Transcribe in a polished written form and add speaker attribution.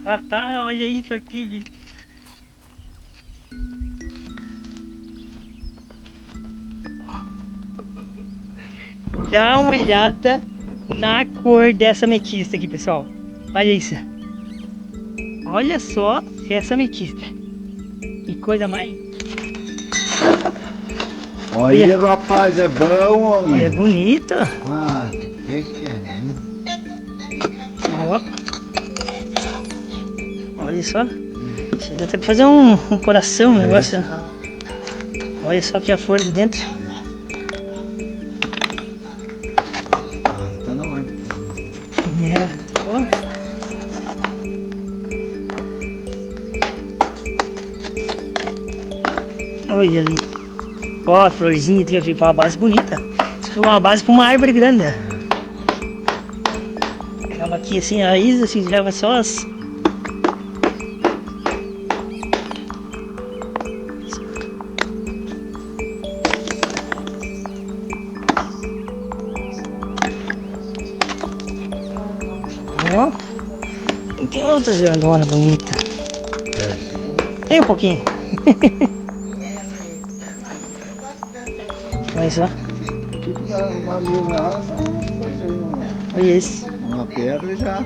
Speaker 1: Olha isso aqui. Dá uma olhada na cor dessa ametista aqui, pessoal. Olha isso. Olha só essa ametista. Que coisa mais.
Speaker 2: Olha, rapaz, é bom, homem.
Speaker 1: É bonito.
Speaker 2: Ah, que é?
Speaker 1: Ó. Olha só. Chega até pra fazer um coração, um negócio. Olha só que a flor de dentro.
Speaker 2: Tá na hora.
Speaker 1: É. Ó. Olha ali. Ó, a florzinha que fica uma base bonita. Isso é uma base pra uma árvore grande. Ela aqui assim, a raiz assim, leva só as. Ó. Tem outras grandonas bonitas. Tem um pouquinho. Olha só.
Speaker 2: Uma linha,
Speaker 1: Olha esse.
Speaker 2: uma pedra já.